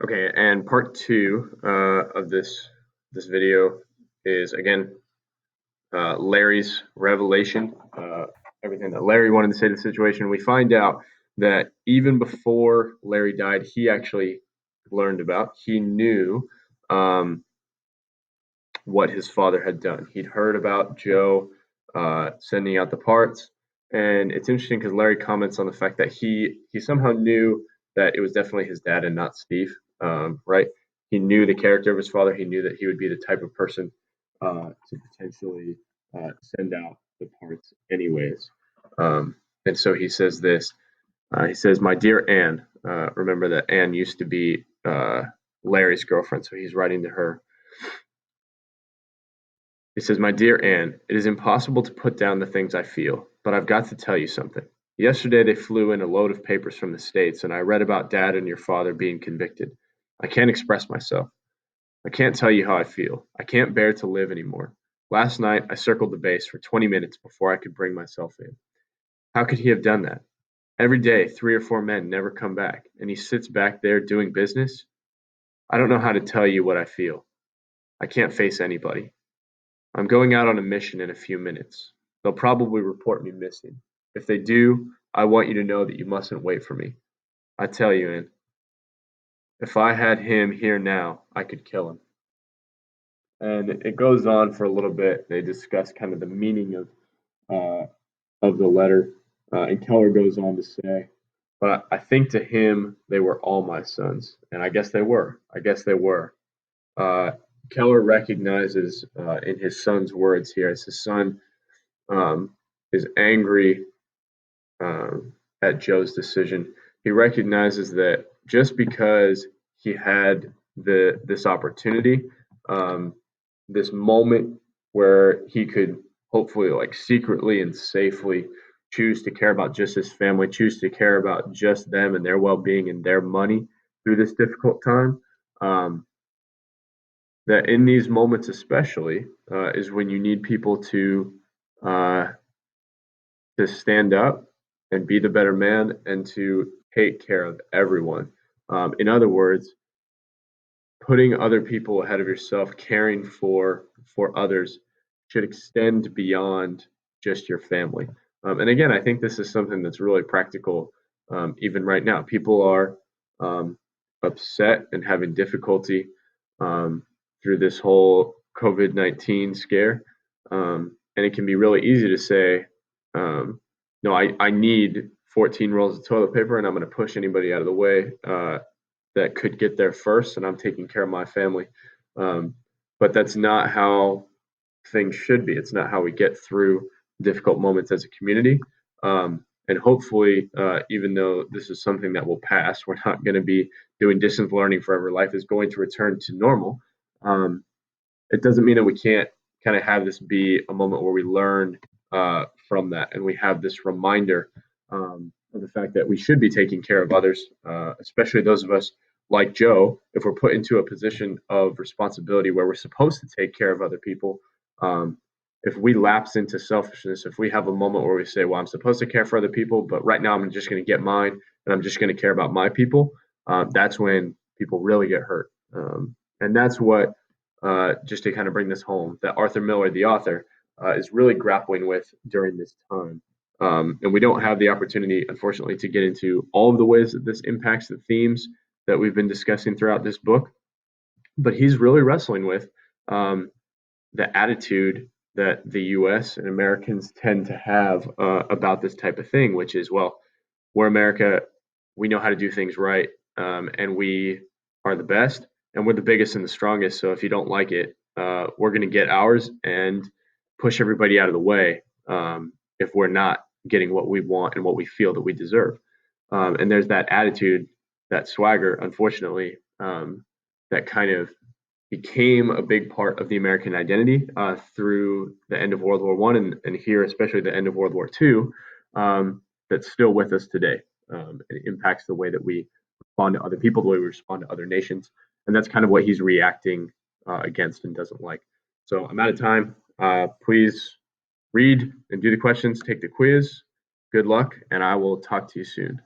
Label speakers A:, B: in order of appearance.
A: Okay, and part two of this video is again Larry's revelation. Everything that Larry wanted to say to the situation. We find out that even before Larry died, he actually learned about. He knew um, what his father had done. He'd heard about Joe sending out the parts, and it's interesting because Larry comments on the fact that he somehow knew that it was definitely his dad and not Steve. Right? He knew the character of his father. He knew that he would be the type of person to potentially send out the parts, anyways. And so he says this. He says, "My dear Anne, remember that Anne used to be Larry's girlfriend, so he's writing to her. He says, "My dear Anne, it is impossible to put down the things I feel, but I've got to tell you something. Yesterday they flew in a load of papers from the States, and I read about Dad and your father being convicted. I can't express myself. I can't tell you how I feel. I can't bear to live anymore. Last night I circled the base for 20 minutes before I could bring myself in. How could he have done that? Every day, 3 or 4 men never come back, and he sits back there doing business. I don't know how to tell you what I feel. I can't face anybody. I'm going out on a mission in a few minutes. They'll probably report me missing. If they do, I want you to know that you mustn't wait for me. I tell you, Ann, if I had him here now, I could kill him." And it goes on for a little bit. They discuss kind of the meaning uh, of the letter, and Keller goes on to say, "But I think to him they were all my sons, and I guess they were. I guess they were." Uh, Keller recognizes in his son's words here, as his son um, is angry at Joe's decision. He recognizes that just because he had this opportunity, um, this moment where he could hopefully like secretly and safely choose to care about just his family, choose to care about just them and their well-being and their money through this difficult time. Um, that in these moments, especially, is when you need people uh, to stand up and be the better man and to take care of everyone. In other words, putting other people ahead of yourself, caring for others, should extend beyond just your family. And again, I think this is something that's really practical, even right now. People are um, upset and having difficulty um, through this whole COVID-19 scare, and it can be really easy to say, "No, I need 14 rolls of toilet paper, and I'm going to push anybody out of the way that could get there first, and I'm taking care of my family." Um, but that's not how things should be. It's not how we get through difficult moments as a community. And hopefully, even though this is something that will pass, we're not going to be doing distance learning forever. Life is going to return to normal. Um, it doesn't mean that we can't kind of have this be a moment where we learn from that and we have this reminder of the fact that we should be taking care of others, especially those of us like Joe. If we're put into a position of responsibility where we're supposed to take care of other people, um, if we lapse into selfishness, if we have a moment where we say, "Well, I'm supposed to care for other people, but right now I'm just going to get mine and I'm just going to care about my people," that's when people really get hurt. And that's what just to kind of bring this home, that Arthur Miller, the author, is really grappling with during this time. And we don't have the opportunity, unfortunately, to get into all of the ways that this impacts the themes that we've been discussing throughout this book. But he's really wrestling with um, the attitude that the US and Americans tend to have about this type of thing, which is, well, we're America, we know how to do things right, and we are the best, and we're the biggest and the strongest. So if you don't like it, we're going to get ours and push everybody out of the way if we're not getting what we want and what we feel that we deserve. And there's that attitude, that swagger, unfortunately, that kind of became a big part of the American identity through the end of World War One and here, especially the end of World War Two, that's still with us today. It impacts the way that we respond to other people, the way we respond to other nations, and that's kind of what he's reacting against and doesn't like. So I'm out of time. Please read and do the questions, take the quiz. Good luck, and I will talk to you soon.